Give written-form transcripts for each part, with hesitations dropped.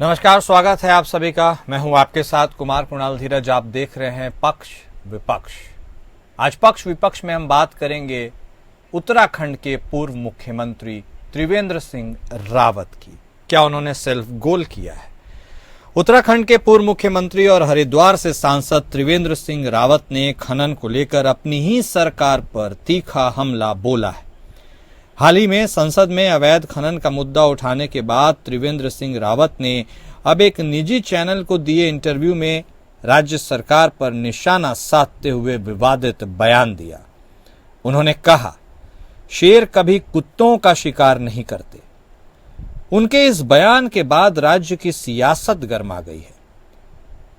नमस्कार, स्वागत है आप सभी का। मैं हूं आपके साथ कुमार कुणाल धीरज। आप देख रहे हैं पक्ष विपक्ष। आज पक्ष विपक्ष में हम बात करेंगे उत्तराखंड के पूर्व मुख्यमंत्री त्रिवेंद्र सिंह रावत की। क्या उन्होंने सेल्फ गोल किया है? उत्तराखंड के पूर्व मुख्यमंत्री और हरिद्वार से सांसद त्रिवेंद्र सिंह रावत ने खनन को लेकर अपनी ही सरकार पर तीखा हमला बोला है। हाल ही में संसद में अवैध खनन का मुद्दा उठाने के बाद त्रिवेंद्र सिंह रावत ने अब एक निजी चैनल को दिए इंटरव्यू में राज्य सरकार पर निशाना साधते हुए विवादित बयान दिया। उन्होंने कहा, शेर कभी कुत्तों का शिकार नहीं करते। उनके इस बयान के बाद राज्य की सियासत गर्मा गई है।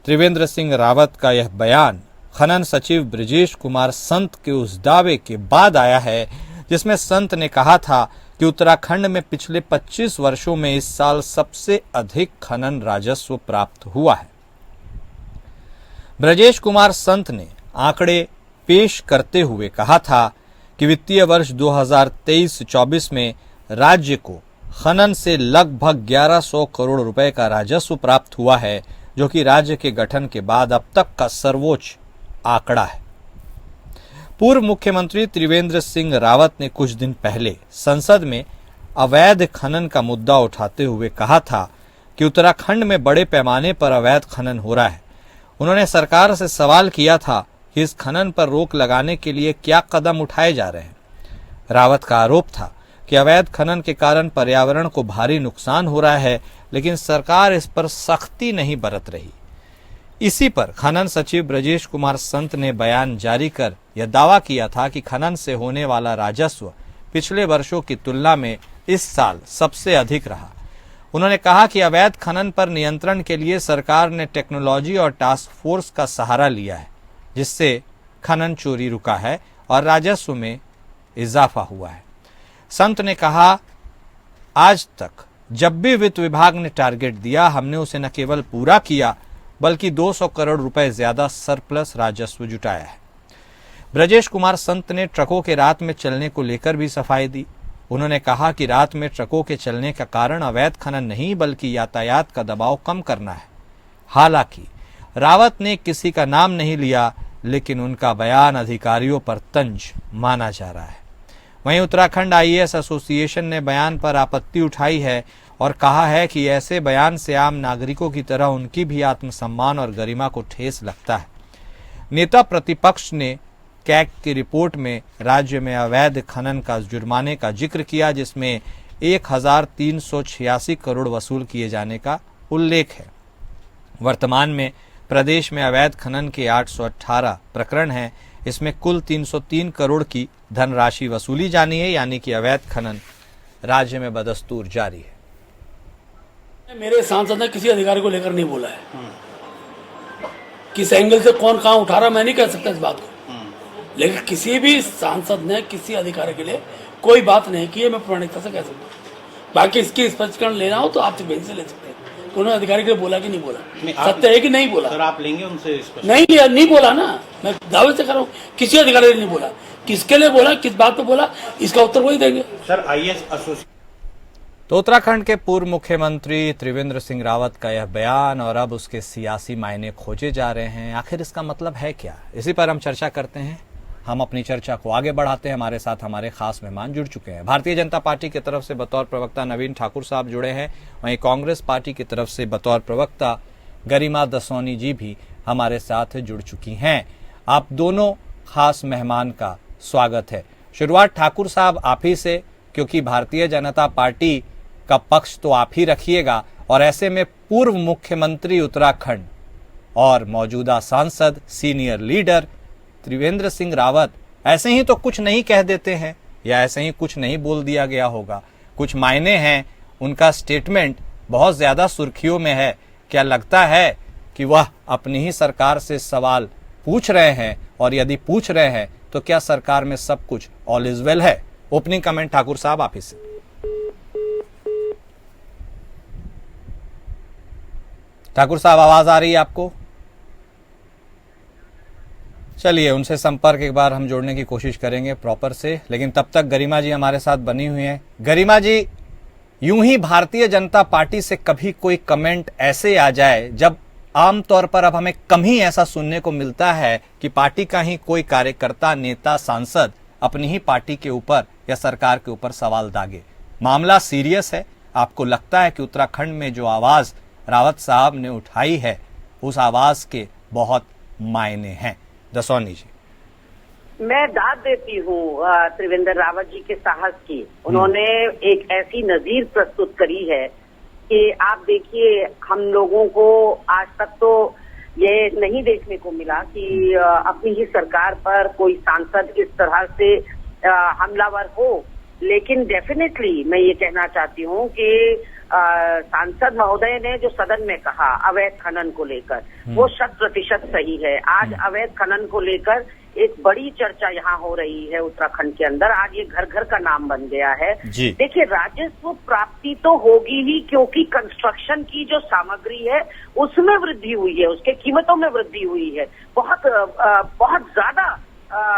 त्रिवेंद्र सिंह रावत का यह बयान खनन सचिव बृजेश कुमार संत के उस दावे के बाद आया है जिसमें संत ने कहा था कि उत्तराखंड में पिछले 25 वर्षों में इस साल सबसे अधिक खनन राजस्व प्राप्त हुआ है। बृजेश कुमार संत ने आंकड़े पेश करते हुए कहा था कि वित्तीय वर्ष 2023-24 में राज्य को खनन से लगभग 1100 करोड़ रुपए का राजस्व प्राप्त हुआ है, जो कि राज्य के गठन के बाद अब तक का सर्वोच्च आंकड़ा है। पूर्व मुख्यमंत्री त्रिवेंद्र सिंह रावत ने कुछ दिन पहले संसद में अवैध खनन का मुद्दा उठाते हुए कहा था कि उत्तराखंड में बड़े पैमाने पर अवैध खनन हो रहा है। उन्होंने सरकार से सवाल किया था कि इस खनन पर रोक लगाने के लिए क्या कदम उठाए जा रहे हैं। रावत का आरोप था कि अवैध खनन के कारण पर्यावरण को भारी नुकसान हो रहा है, लेकिन सरकार इस पर सख्ती नहीं बरत रही। इसी पर खनन सचिव बृजेश कुमार संत ने बयान जारी कर यह दावा किया था कि खनन से होने वाला राजस्व पिछले वर्षों की तुलना में इस साल सबसे अधिक रहा। उन्होंने कहा कि अवैध खनन पर नियंत्रण के लिए सरकार ने टेक्नोलॉजी और टास्क फोर्स का सहारा लिया है, जिससे खनन चोरी रुका है और राजस्व में इजाफा हुआ है। संत ने कहा, आज तक जब भी वित्त विभाग ने टारगेट दिया, हमने उसे न केवल पूरा किया बल्कि 200 करोड़ रुपए ज्यादा सरप्लस राजस्व जुटाया है। बृजेश कुमार संत ने ट्रकों के रात में चलने को लेकर भी सफाई दी। उन्होंने कहा कि रात में ट्रकों के चलने का कारण अवैध खनन नहीं बल्कि यातायात का दबाव कम करना है। हालांकि रावत ने किसी का नाम नहीं लिया, लेकिन उनका बयान अधिकारियों पर तंज माना जा रहा है। वहीं उत्तराखंड आईएएस एसोसिएशन ने बयान पर आपत्ति उठाई है और कहा है कि ऐसे बयान से आम नागरिकों की तरह उनकी भी आत्मसम्मान और गरिमा को ठेस लगता है। नेता प्रतिपक्ष ने कैग की रिपोर्ट में राज्य में अवैध खनन का जुर्माने का जिक्र किया, जिसमें 1386 करोड़ वसूल किए जाने का उल्लेख है। वर्तमान में प्रदेश में अवैध खनन के 818 प्रकरण हैं। इसमें कुल 303 करोड़ की धनराशि वसूली जानी है, यानी कि अवैध खनन राज्य में बदस्तूर जारी है। मेरे सांसद ने किसी अधिकारी को लेकर नहीं बोला है। किस एंगल से कौन कहां उठा रहा मैं नहीं कह सकता इस बात को, लेकिन किसी भी सांसद ने किसी अधिकारी के लिए कोई बात नहीं की है, मैं प्रामाणिकता से कह सकता हूँ। बाकी इसकी स्पष्टीकरण लेना हो तो आप बेंच से ले सकते हैं। उन्होंने अधिकारी के लिए बोला कि नहीं बोला, सत्य है कि नहीं बोला। सर आप लेंगे उनसे? नहीं लिया, नहीं बोला ना, मैं दावे से कर रहा हूँ किसी अधिकारी ने नहीं बोला। किसके लिए बोला, किस बात पे बोला, इसका उत्तर वही देंगे। सर आईएएस एसोसिएशन तो उत्तराखंड के पूर्व मुख्यमंत्री त्रिवेंद्र सिंह रावत का यह बयान और अब उसके सियासी मायने खोजे जा रहे हैं। आखिर इसका मतलब है क्या? इसी पर हम चर्चा करते हैं। हम अपनी चर्चा को आगे बढ़ाते हैं। हमारे साथ हमारे खास मेहमान जुड़ चुके हैं। भारतीय जनता पार्टी की तरफ से बतौर प्रवक्ता नवीन ठाकुर साहब जुड़े हैं। वहीं कांग्रेस पार्टी की तरफ से बतौर प्रवक्ता गरिमा दसौनी जी भी हमारे साथ जुड़ चुकी हैं। आप दोनों खास मेहमान का स्वागत है। शुरुआत ठाकुर साहब आप ही से, क्योंकि भारतीय जनता पार्टी का पक्ष तो आप ही रखिएगा और ऐसे में पूर्व मुख्यमंत्री उत्तराखंड और मौजूदा सांसद सीनियर लीडर त्रिवेंद्र सिंह रावत ऐसे ही तो कुछ नहीं कह देते हैं या ऐसे ही कुछ नहीं बोल दिया गया होगा, कुछ मायने हैं। उनका स्टेटमेंट बहुत ज्यादा सुर्खियों में है। क्या लगता है कि वह अपनी ही सरकार से सवाल पूछ रहे हैं, और यदि पूछ रहे हैं तो क्या सरकार में सब कुछ ऑल इज वेल है? ओपनिंग कमेंट ठाकुर साहब आप ही से। ठाकुर साहब आवाज आ रही है आपको? चलिए उनसे संपर्क एक बार हम जोड़ने की कोशिश करेंगे प्रॉपर से, लेकिन तब तक गरिमा जी हमारे साथ बनी हुई हैं। गरिमा जी, यूं ही भारतीय जनता पार्टी से कभी कोई कमेंट ऐसे आ जाए जब आमतौर पर अब हमें कम ही ऐसा सुनने को मिलता है कि पार्टी का ही कोई कार्यकर्ता, नेता, सांसद अपनी ही पार्टी के ऊपर या सरकार के ऊपर सवाल दागे। मामला सीरियस है। आपको लगता है कि उत्तराखंड में जो आवाज रावत साहब ने उठाई है उस आवाज के बहुत मायने हैं? दसौनी जी। मैं दाद देती हूँ त्रिवेंद्र रावत जी के साहस की। उन्होंने एक ऐसी नजीर प्रस्तुत करी है कि आप देखिए, हम लोगों को आज तक तो ये नहीं देखने को मिला कि अपनी ही सरकार पर कोई सांसद इस तरह से हमलावर हो। लेकिन डेफिनेटली मैं ये कहना चाहती हूँ कि सांसद महोदय ने जो सदन में कहा अवैध खनन को लेकर, वो 100% सही है। आज अवैध खनन को लेकर एक बड़ी चर्चा यहाँ हो रही है उत्तराखंड के अंदर। आज ये घर घर का नाम बन गया है। देखिए, राजस्व प्राप्ति तो होगी ही, क्योंकि कंस्ट्रक्शन की जो सामग्री है उसमें वृद्धि हुई है, उसके कीमतों में वृद्धि हुई है, बहुत ज्यादा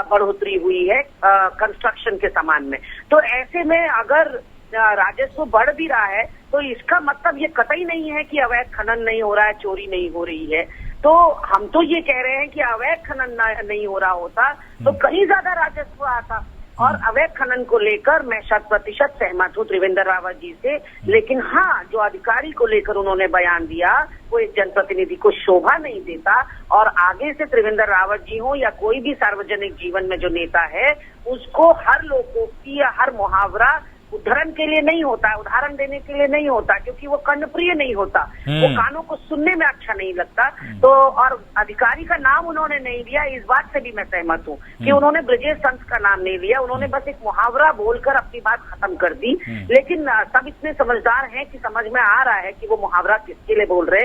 बढ़ोतरी हुई है कंस्ट्रक्शन के सामान में। तो ऐसे में अगर राजस्व बढ़ भी रहा है तो इसका मतलब ये कतई नहीं है कि अवैध खनन नहीं हो रहा है, चोरी नहीं हो रही है। तो हम तो ये कह रहे हैं कि अवैध खनन नहीं हो रहा होता तो कहीं ज्यादा राजस्व आता। और अवैध खनन को लेकर मैं 100% सहमत हूँ त्रिवेंद्र रावत जी से। लेकिन हाँ, जो अधिकारी को लेकर उन्होंने बयान दिया वो एक जनप्रतिनिधि को शोभा नहीं देता। और आगे से त्रिवेंद्र रावत जी हो या कोई भी सार्वजनिक जीवन में जो नेता है, उसको हर लोकोक्ति या हर मुहावरा उदाहरण के लिए नहीं होता है, उदाहरण देने के लिए नहीं होता, क्योंकि वो कर्णप्रिय नहीं होता, वो कानों को सुनने में अच्छा नहीं लगता। तो और अधिकारी का नाम उन्होंने नहीं लिया, इस बात से भी मैं सहमत हूँ कि उन्होंने ब्रजेश संत का नाम नहीं लिया। उन्होंने बस एक मुहावरा बोलकर अपनी बात खत्म कर दी। लेकिन सब इतने समझदार हैं कि समझ में आ रहा है कि वो मुहावरा किसके लिए बोल रहे।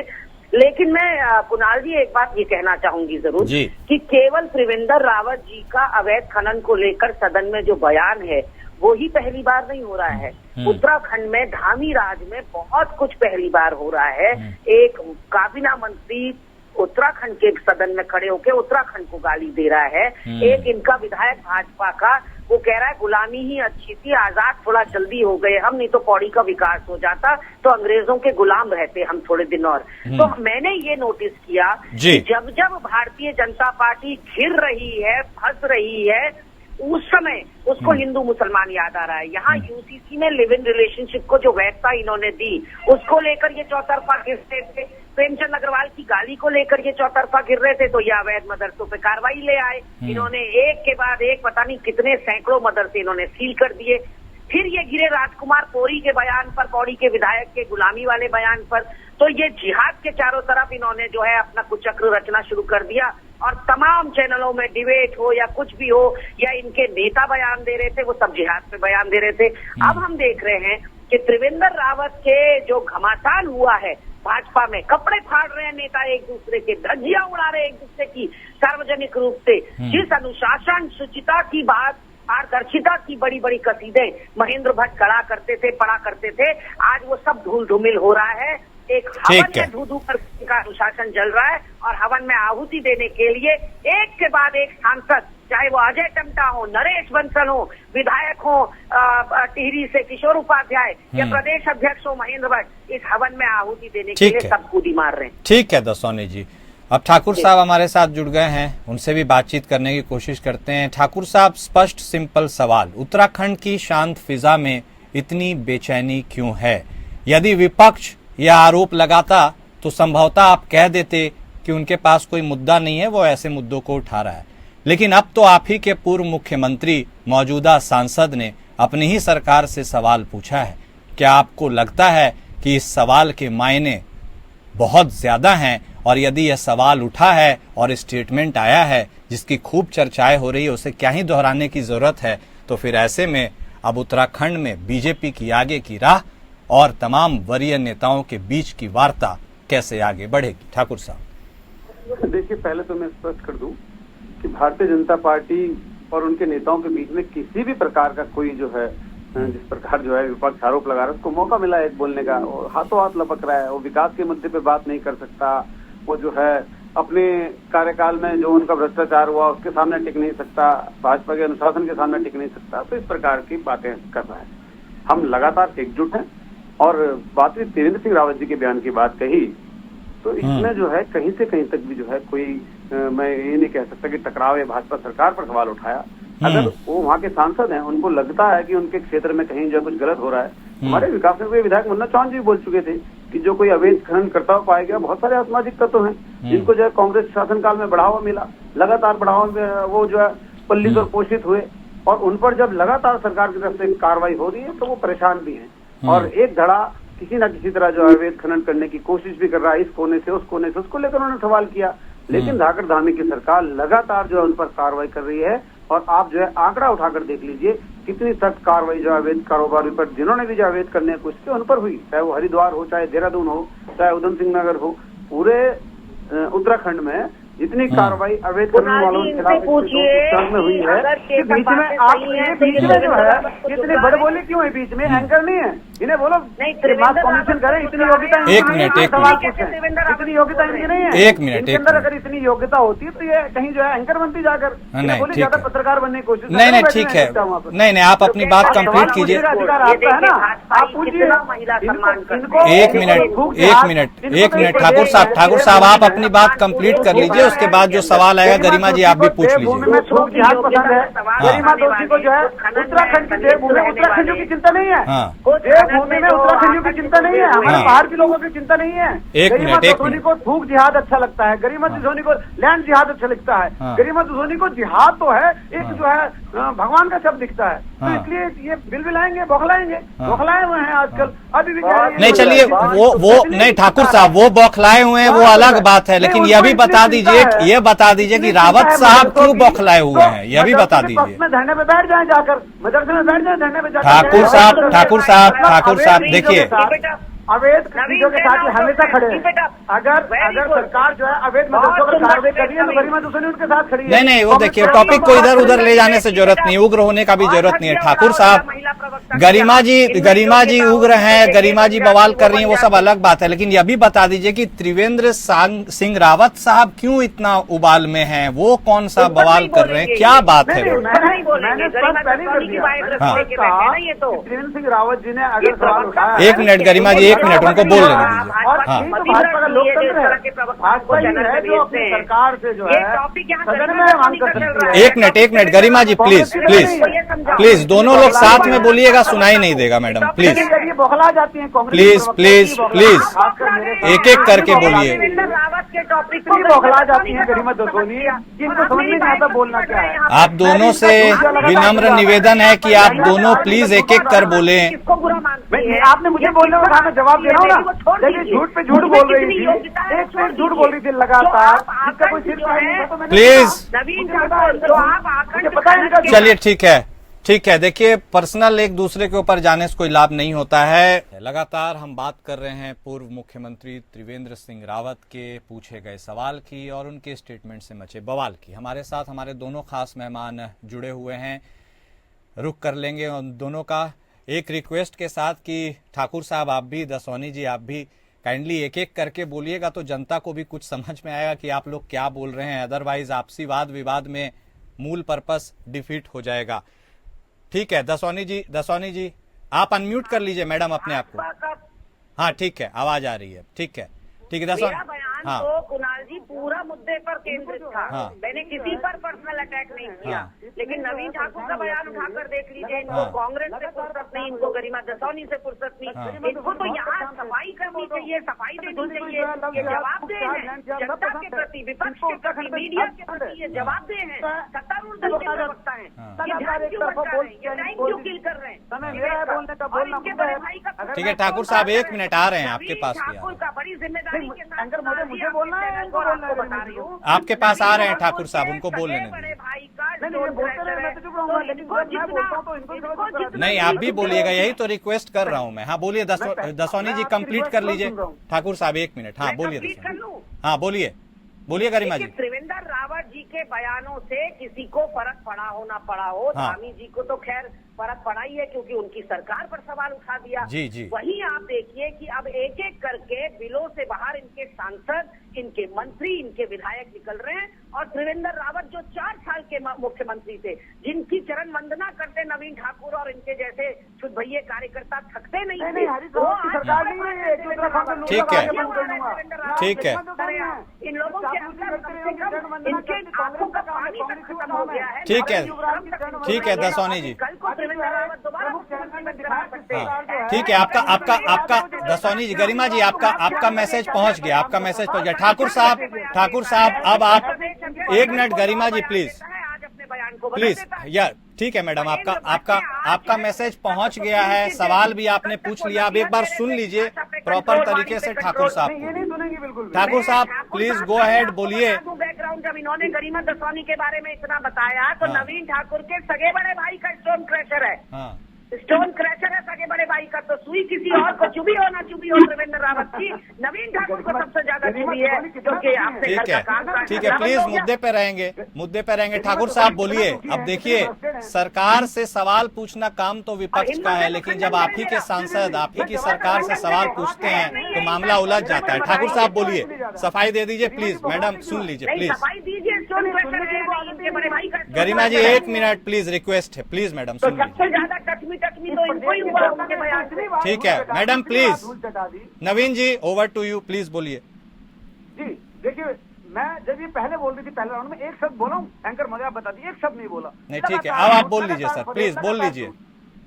लेकिन मैं कुणाल जी एक बात ये कहना चाहूंगी जरूर कि केवल त्रिवेंद्र रावत जी का अवैध खनन को लेकर सदन में जो बयान है वो ही पहली बार नहीं हो रहा है। उत्तराखंड में धामी राज में बहुत कुछ पहली बार हो रहा है। एक काबीना मंत्री उत्तराखंड के सदन में खड़े होकर उत्तराखंड को गाली दे रहा है। एक इनका विधायक भाजपा का, वो कह रहा है गुलामी ही अच्छी थी, आजाद थोड़ा जल्दी हो गए हम, नहीं तो पौड़ी का विकास हो जाता, तो अंग्रेजों के गुलाम रहते हम थोड़े दिन और। तो मैंने ये नोटिस किया कि जब जब भारतीय जनता पार्टी घिर रही है, फंस रही है, उस समय उसको हिंदू मुसलमान याद आ रहा है। यहाँ यूसीसी में लिव इन रिलेशनशिप को जो वैधता इन्होंने दी, उसको लेकर ये चौतरफा गिर रहे थे। प्रेमचंद अग्रवाल की गाली को लेकर ये चौतरफा गिर रहे थे, तो ये अवैध मदरसों पे कार्रवाई ले आए। इन्होंने एक के बाद एक पता नहीं कितने सैकड़ों मदरसे इन्होंने सील कर दिए। फिर ये गिरे राजकुमार पौड़ी के बयान पर, पौड़ी के विधायक के गुलामी वाले बयान पर। तो ये जिहाद के चारों तरफ इन्होंने जो है अपना कुचक्र रचना शुरू कर दिया। और तमाम चैनलों में डिबेट हो या कुछ भी हो, या इनके नेता बयान दे रहे थे, वो सब जिहाद पे बयान दे रहे थे। अब हम देख रहे हैं कि त्रिवेंद्र रावत के जो घमासान हुआ है भाजपा में, कपड़े फाड़ रहे हैं नेता एक दूसरे के, धज्जियां उड़ा रहे हैं एक दूसरे की सार्वजनिक रूप से। जिस अनुशासन, शुचिता की बात, पारदर्शिता की बड़ी बड़ी कसीदे महेंद्र भट्ट पढ़ा करते थे, आज वो सब धूल धूमिल हो रहा है। एक हवन में धू कर का अनुशासन चल रहा है और हवन में आहुति देने के लिए एक के बाद एक सांसद, चाहे वो अजय टमटा हो, नरेश बंसल हो, विधायक हो टिहरी से किशोर उपाध्याय या प्रदेश अध्यक्ष हो महेंद्र भट्ट, इस हवन में आहुति देने के लिए सब कूदी मार रहे हैं। ठीक है दसौनी जी, अब ठाकुर साहब हमारे साथ जुड़ गए हैं, उनसे भी बातचीत करने की कोशिश करते हैं। ठाकुर साहब, स्पष्ट सिंपल सवाल, उत्तराखंड की शांत फिजा में इतनी बेचैनी क्यों है? यदि विपक्ष यह आरोप लगाता तो संभवतः आप कह देते कि उनके पास कोई मुद्दा नहीं है, वो ऐसे मुद्दों को उठा रहा है। लेकिन अब तो आप ही के पूर्व मुख्यमंत्री, मौजूदा सांसद ने अपनी ही सरकार से सवाल पूछा है। क्या आपको लगता है कि इस सवाल के मायने बहुत ज्यादा हैं? और यदि यह सवाल उठा है और स्टेटमेंट आया है जिसकी खूब चर्चाएं हो रही है, उसे क्या ही दोहराने की जरूरत है? तो फिर ऐसे में अब उत्तराखंड में बीजेपी की आगे की राह और तमाम वरीय नेताओं के बीच की वार्ता कैसे आगे बढ़ेगी? ठाकुर साहब, देखिए, पहले तो मैं स्पष्ट कर दूं कि भारतीय जनता पार्टी और उनके नेताओं के बीच में किसी भी प्रकार का कोई जो है, जिस प्रकार जो है विपक्ष आरोप लगा रहा है, उसको मौका मिला है बोलने का, और हाथों हाथ लपक रहा है। वो विकास के मुद्दे पे बात नहीं कर सकता, वो जो है अपने कार्यकाल में जो उनका भ्रष्टाचार हुआ उसके सामने टिक नहीं सकता, भाजपा के अनुशासन के सामने टिक नहीं सकता, तो इस प्रकार की बातें कर रहा है। हम लगातार एकजुट हैं। और बात हुई त्रिवेंद्र सिंह रावत जी के बयान की बात कही, तो इसमें जो है कहीं से कहीं तक भी जो है कोई मैं ये नहीं कह सकता कि टकराव या भाजपा सरकार पर सवाल उठाया। अगर वो वहाँ के सांसद हैं, उनको लगता है कि उनके क्षेत्र में कहीं जो कुछ गलत हो रहा है, हमारे विकास में विधायक मुन्ना चौहान जी बोल चुके थे कि जो कोई अवैध खनन करता हुआ पाया गया, बहुत सारे असामाजिक तत्व हैं जिनको जो है कांग्रेस शासनकाल में बढ़ावा मिला, लगातार बढ़ावा वो जो है पल्लित और पोषित हुए, और उन पर जब लगातार सरकार की तरफ से कार्रवाई हो रही है तो वो परेशान भी हैं। और एक धड़ा किसी न किसी तरह जो अवैध खनन करने की कोशिश भी कर रहा है, इस कोने से उस कोने से, उसको लेकर उन्होंने सवाल किया। लेकिन धाकड़ धामी की सरकार लगातार जो है उन पर कार्रवाई कर रही है। और आप जो है आंकड़ा उठाकर देख लीजिए कितनी सख्त कार्रवाई जो अवैध कारोबारी पर जिन्होंने भी जो अवैध करने की कोशिश की उन पर हुई, चाहे वो हरिद्वार हो, चाहे देहरादून हो, चाहे उधम सिंह नगर हो। पूरे उत्तराखंड में जितनी कार्रवाई अवैध करने वालों के खिलाफ में हुई है, बीच में आप बीच में जो है इतनी बड़बोली क्यों है? बीच में एंकर नहीं है, इन्हें बोलो कमीशन करें, इतनी योग्यता इतनी योग्यता इनकी नहीं है। एक मिनट, इनके अंदर अगर इतनी योग्यता होती है तो ये कहीं जो है एंकर बनती जाकर, बोली ज्यादा पत्रकार बनने की कोशिश नहीं, ठीक है, नहीं, आप अपनी बात कंप्लीट कीजिए। अधिकार आपका है ना, आप पूछिए। एक मिनट ठाकुर साहब आप अपनी बात कंप्लीट कर लीजिए, उसके बाद जो सवाल आएगा गरिमा जी आप भी पूछ लीजिए। में थूक जिहाद पसंद है, गरिमा दोषी को जो है उत्तराखंड की देवभूमि, उत्तराखंडियों की चिंता नहीं है, देवभूमि में उत्तराखंडियों की चिंता नहीं है, हमारे बाहर के लोगों की चिंता नहीं है। गरिमा दोषी को थूक जिहाद अच्छा लगता है, गरिमा दोषी को लैंड जिहाद अच्छा लगता है, गरिमा दोषी को जिहाद तो है एक जो है भगवान का शब्द दिखता है, तो इसलिए ये बिलबिलाएंगे, बौखलाए हुए हैं आजकल। अभी भी नहीं, चलिए वो नहीं ठाकुर साहब, वो बौखलाए हुए हैं वो अलग बात है, लेकिन यह भी बता दीजिए कि रावत साहब क्यों बौखलाए हुए हैं, यह भी बता दीजिए। धरने पे बैठ जाए, जाकर मदरसे में बैठ जाए, धरने पे ठाकुर साहब देखिए, अवैध चीजों के साथ हमेशा खड़े हैं। अगर सरकार जो है अवैध मदरसों पर कार्रवाई कर रही है तो गरिमा दोषी उनके साथ खड़ी है। नहीं, वो देखिए टॉपिक को इधर उधर ले जाने से जरूरत नहीं, उग्र होने का भी जरूरत नहीं है। ठाकुर साहब, गरिमा जी उग्र हैं, गरिमा जी बवाल कर रही हैं, वो सब अलग बात है, लेकिन यह भी बता दीजिए कि त्रिवेंद्र सिंह रावत साहब क्यों इतना उबाल में हैं, वो कौन सा बवाल कर रहे हैं, क्या बात है? त्रिवेंद्र सिंह रावत जी ने अगर सवाल उठाया, एक मिनट गरिमा जी, एक मिनट उनको बोल लेने दीजिए। और भाजपा का लोकतंत्र है, भाजपा ही है जो अपनी सरकार से जो है सदन में मांग कर सकती है। एक मिनट गरिमा जी, प्लीज दोनों लोग साथ में बोलिएगा, सुनाई नहीं देगा मैडम, प्लीज बौखला जाती है प्लीज एक एक करके बोलिए। बौखला जाती है गरिमा दोषी, जिनको समझ में नहीं आता बोलना क्या है। आप दोनों से विनम्र निवेदन है कि आप दोनों प्लीज एक एक कर बोले। आपने मुझे बोलने में कहा, मैं जवाब दे रहा हूँ ना, देखिए झूठ पे झूठ बोल रही थी, एक से झूठ बोल रही थी लगातार, जिसका कोई सिर नहीं था। प्लीज पता है, चलिए ठीक है। देखिए, पर्सनल एक दूसरे के ऊपर जाने से कोई लाभ नहीं होता है। लगातार हम बात कर रहे हैं पूर्व मुख्यमंत्री त्रिवेंद्र सिंह रावत के पूछे गए सवाल की और उनके स्टेटमेंट से मचे बवाल की। हमारे साथ हमारे दोनों खास मेहमान जुड़े हुए हैं, रुक कर लेंगे उन दोनों का, एक रिक्वेस्ट के साथ कि ठाकुर साहब आप भी, दसौनी जी आप भी काइंडली एक एक करके बोलिएगा तो जनता को भी कुछ समझ में आएगा कि आप लोग क्या बोल रहे हैं, अदरवाइज आपसी वाद विवाद में मूल पर्पस डिफीट हो जाएगा। ठीक है, दसौनी जी आप अनम्यूट कर लीजिए मैडम अपने आप को। हाँ ठीक है, आवाज आ रही है, ठीक है दसौनी। हाँ, तो कुणाल जी पूरा मुद्दे पर केंद्रित था। हाँ, मैंने किसी पर पर्सनल अटैक नहीं किया। लेकिन नवीन ठाकुर का बयान उठाकर देख लीजिए, इनको कांग्रेस से फुर्सत नहीं, इनको गरिमा दसौनी से फुर्सत नहीं, इनको तो यहाँ सफाई करनी चाहिए, सफाई देनी चाहिए, ये जवाबदह है जनता के प्रति, विपक्ष के प्रति, मीडिया के प्रति, ये जवाबदह है, सत्तारूढ़ दल के प्रवक्ता है, ये ध्यान क्यों भटका रहे हैं, ये टाइम क्यों किल कर रहे हैं। ठीक है ठाकुर साहब, 1 मिनट आ रहे हैं आपके पास भी, बड़ी जिम्मेदारी के साथ मुझे बोलना है, बता रही हूँ, आपके पास आ रहे हैं ठाकुर साहब, उनको बोल लेने दीजिए। नहीं, आप भी बोलिएगा, यही तो रिक्वेस्ट कर रहा हूँ मैं। हाँ बोलिए दसौनी जी, कंप्लीट कर लीजिए। ठाकुर साहब 1 मिनट, हाँ बोलिए। हाँ बोलिए गरिमा जी। त्रिवेंद्र रावत जी के बयानों से किसी को फर्क पड़ा हो ना पड़ा हो, धामी जी को तो खैर फर्क पड़ा ही है क्योंकि उनकी सरकार पर सवाल उठा दिया। जी। वहीं आप देखिए कि अब एक एक करके बिलों से बाहर इनके सांसद इनके मंत्री, इनके विधायक निकल रहे हैं। और त्रिवेंद्र रावत जो 4 साल के मुख्यमंत्री थे, जिनकी चरण वंदना करते नवीन ठाकुर और इनके जैसे छुटभैये कार्यकर्ता थकते नहीं थे। ठीक है, ठीक है, इन लोगों के अंदर कम से कम इनके आंखों का पानी तक खत्म हो गया है। ठीक है, ठीक है दसौनी जी। कल को त्रिवेंद्र रावत दोबारा मुख्यमंत्री में दिखा सकते हैं। ठीक है, आपका दसौनी जी, गरिमा जी, आपका मैसेज पहुंच गया, आपका मैसेज पहुंच गया। ठाकुर साहब अब आप 1 minute, Garima ji please please. यार ठीक है मैडम, आपका मैसेज पहुंच गया है, सवाल भी आपने पूछ लिया। अब एक बार सुन लीजिए प्रॉपर तरीके से ठाकुर साहब को। ठाकुर साहब प्लीज गो अहेड, बोलिए। बैकग्राउंड जब इन्होंने गरिमा दसौनी के बारे में इतना बताया तो हाँ। नवीन ठाकुर के सगे बड़े भाई का स्टोन क्रैशर है। हाँ, स्टोन क्रैशर है सगे बड़े भाई का, तो सुई किसी और को चुभी हो ना चुभी हो त्रिवेंद्र रावत की, नवीन ठाकुर को सबसे ज्यादा चुभी है, क्योंकि आपसे ठीक घर है, का काम ठीक है, प्लीज मुद्दे पे रहेंगे। ठाकुर साहब बोलिए। अब देखिए, सरकार से सवाल पूछना काम तो विपक्ष का है, लेकिन जब आप ही के सांसद आप ही की सरकार से सवाल पूछते हैं तो मामला उलझ जाता है। ठाकुर साहब बोलिए, सफाई दे दीजिए प्लीज। मैडम सुन लीजिए प्लीज। सफाई दीजिए, स्टोन क्रैशर है इनके बड़े भाई का। गरिमा जी 1 मिनट प्लीज, रिक्वेस्ट है, प्लीज मैडम तो सुन लीजिए। सबसे ज्यादा टचमी तो इनको ही हुआ उनके बयान से। ठीक है madam, please. Naveen ji over to you, please बोलिए। जी देखिए, मैं जब ये पहले बोल रही थी पहले राउंड में एक शब्द बोला हूँ, एंकर मुझे आप बता दीजिए, एक शब्द नहीं बोला। नहीं ठीक है, अब आप बोल लीजिए सर, प्लीज बोल लीजिए।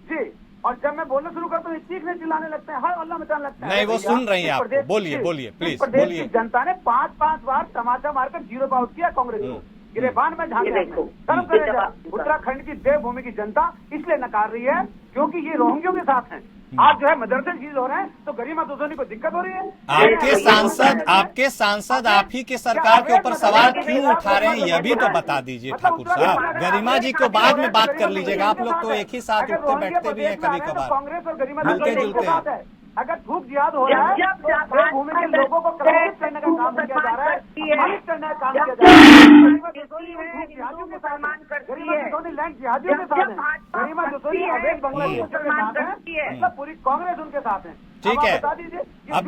जी, और जब मैं बोलना शुरू करता हूँ चीखने चिल्लाने लगते हैं, हाय अल्लाह मचाने लगते हैं। नहीं, वो सुन रही हैं आपको, बोलिए प्लीज बोलिए। जनता ने 5-5 बार तमाचा मारकर 0 आउट किया कांग्रेस को। गिरेबान में झांक उत्तराखंड की देवभूमि की जनता इसलिए नकार रही है क्योंकि ये रोहिंग्यों के साथ हैं। आज जो है मदरसे चीज हो रहे हैं तो गरिमा दसौनी को दिक्कत हो रही है। आपके सांसद आप ही की सरकार के ऊपर सवाल क्यों उठा रहे हैं, यह भी तो बता दीजिए ठाकुर साहब। गरिमा जी को बाद में बात कर लीजिएगा, आप लोग तो एक ही साथ उठते बैठते भी हैं कभी कभार, कांग्रेस और गरिमा मिलते जुलते हैं। अगर भूख जिहाद हो रहा है, देवभूमि के लोगों को प्रभावित करने का काम किया जा रहा है, अपमानित करने का काम किया जा रहा है। जिहादियों के साथ गरिमा दसौनी लैंड जिहादियों के साथ है, गरिमा दसौनी अवैध बांग्लादेशियों के साथ है, मतलब पूरी कांग्रेस उनके साथ है। ठीक है, अब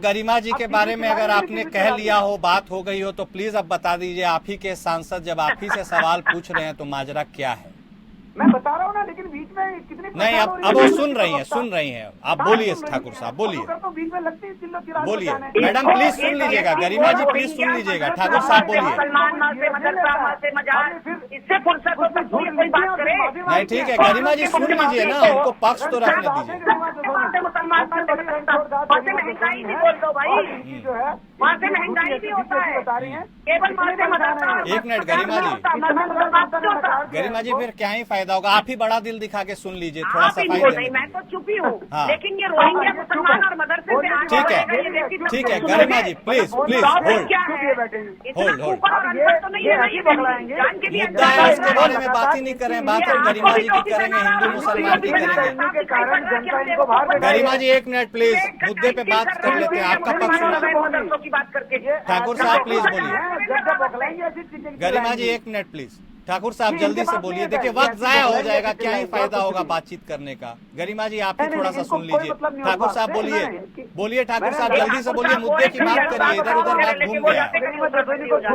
गरिमा जी के बारे में अगर आपने कह लिया हो, बात हो गई हो, तो प्लीज अब बता दीजिए, आप ही के सांसद जब आप ही से सवाल पूछ रहे हैं तो माजरा क्या है? मैं बता रहा हूँ ना, लेकिन बीच में कितनी नहीं, अब वो सुन रही हैं। आप बोलिए ठाकुर साहब, बोलिए बीच में लगती है, बोलिए। मैडम प्लीज सुन लीजिएगा, गरिमा जी प्लीज सुन लीजिएगा। ठाकुर साहब बोलिए। नहीं ठीक है, गरिमा जी सुन लीजिए ना, उनको पक्ष तो रखने दीजिए। महंगाई भी बोल दो भाई, जो है वहाँ से महंगाई भी होता है, केवल एक मिनट गरिमा जी, फिर क्या ही फायदा होगा? आप ही बड़ा दिल दिखा के सुन लीजिए, थोड़ा आप सफाई इनको दे नहीं, दीजिए। मैं तो चुपी हूँ, हाँ। लेकिन ये रोहिंग्या मुसलमान और मदरसे से आगे ठीक है, बढ़ेगा, ये व्यक्ति ठीक है सबको गरिमा सुनेगा। जी प्लीज तो होल्ड। क्या है? Hold, hold. ऊपर और अंदर तो नहीं है ना, ये व्यक्ति जान के भी मुद्दा है, उसके बारे में बात ही नहीं करें। बात हम गरिमा जी की करेंगे, हिंदू मुसलमान की करेंगे। के कारण जनता इनको बाहर बैठाई गरिमा जी 1 मिनट प्लीज, मुद्दे पे बात कर लेते हैं, आपका पक्ष सुना। की बात करके ठाकुर साहब प्लीज बोलिए। बोलिए गरिमा जी 1 मिनट प्लीज। ठाकुर साहब जल्दी से बोलिए, देखिए वक्त जाया हो जाएगा, क्या ही फायदा होगा बातचीत करने का। गरिमा जी आप ही थोड़ा सा सुन लीजिए। ठाकुर साहब बोलिए ठाकुर साहब जल्दी से बोलिए, मुद्दे की बात करिए, इधर उधर बात घूम गया।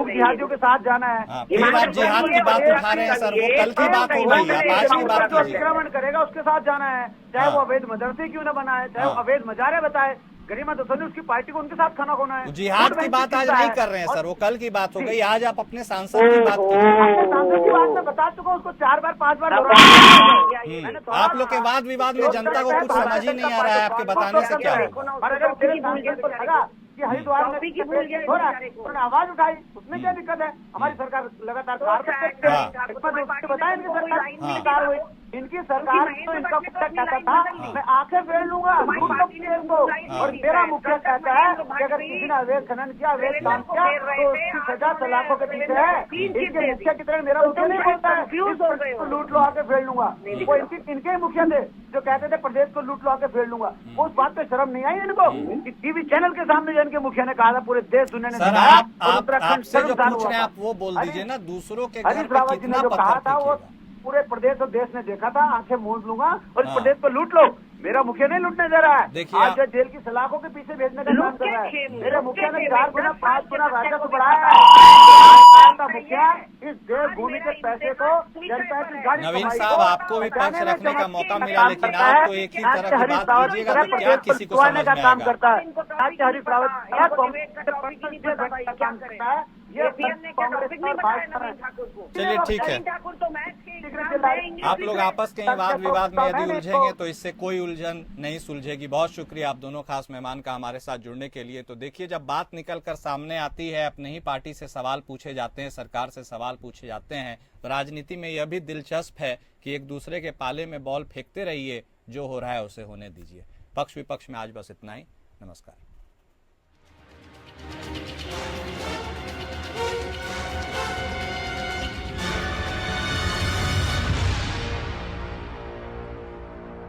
जिहादियों के साथ जाना है। हाँ, फिर आप जिहाद की बात उठा रहे हैं सर, वो कल की बात हो गई, आप आज की बात कीजिए। अतिक्रमण करेगा उसके साथ जाना है, चाहे वो अवैध मदरसे क्यों न बनाए, चाहे वो अवैध मजारे बताए। गरिमा दसौनी उसकी पार्टी को उनके साथ खाना खोना है। जिहाद की बात आज नहीं कर रहे हैं सर, वो कल की बात हो गई। आज आप अपने सांसद की बात कीजिए। सांसद की बात मैं बता चुका हूँ, उसको 4 बार 5 बार आप लोग के वाद विवाद में जनता को कुछ समझ ही नहीं आ रहा है, आपके बताने से क्या होगा? कि हरिद्वार में हो रहा है, उन्होंने आवाज उठाई, उसमें क्या दिक्कत है? हमारी सरकार लगातार बताया इनकी सरकार तो इनका मुखिया कहता था मैं आंखें फेर लूंगा और मेरा मुखिया कहता है कि अगर किसी ने अवैध खनन किया, अवैध काम किया तो उसकी सजा सलाखों के पीछे है। इनके मुखिया की तरह मेरा मुखिया नहीं बोलता है तो लूट लो आके फेर लूंगा। वो इनके ही मुखिया थे जो कहते थे प्रदेश को लूट लो आके फेर लूंगा। उस बात पे शर्म नहीं आई इनको? टीवी चैनल के सामने इनके मुखिया ने कहा था पूरे देश दुनिया ने सर, आपसे जो पूछ रहे हैं आप वो बोल दीजिए ना, दूसरों के घर हरीश पे रावत जी ने कितना जो कहा पत्थर था वो फेंकेगा? पूरे प्रदेश और देश ने देखा था, आंखें मूंद लूंगा और इस प्रदेश को लूट लो। मेरा मुखिया नहीं लुटने दे रहा है। देखिए आज जेल की सलाखों के पीछे भेजने का काम कर रहा है। मेरे मुखिया ने 4 गुना 5 गुना राजस्व बढ़ाया है। का मुखिया इस देवभूमि के पैसे को जनता की गाड़ी नवीन साहब, आपको भी पक्ष रखने का मौका मिला, लेकिन आप तो एक ही तरह की बात कीजिएगा तो क्या किसी को समझ में का काम आएगा? करता है। हरीश रावत काम करता है। ये चलिए ठीक है, आप लोग आपस के ही वाद विवाद में यदि उलझेंगे तो इससे कोई उलझन नहीं सुलझेगी। बहुत शुक्रिया आप दोनों खास मेहमान का हमारे साथ जुड़ने के लिए। तो देखिए, जब बात निकल कर सामने आती है, अपने ही पार्टी से सवाल पूछे जाते हैं, सरकार से सवाल पूछे जाते हैं, तो राजनीति में यह भी दिलचस्प है कि एक दूसरे के पाले में बॉल फेंकते रहिए, जो हो रहा है उसे होने दीजिए। पक्ष विपक्ष में आज बस इतना ही। नमस्कार।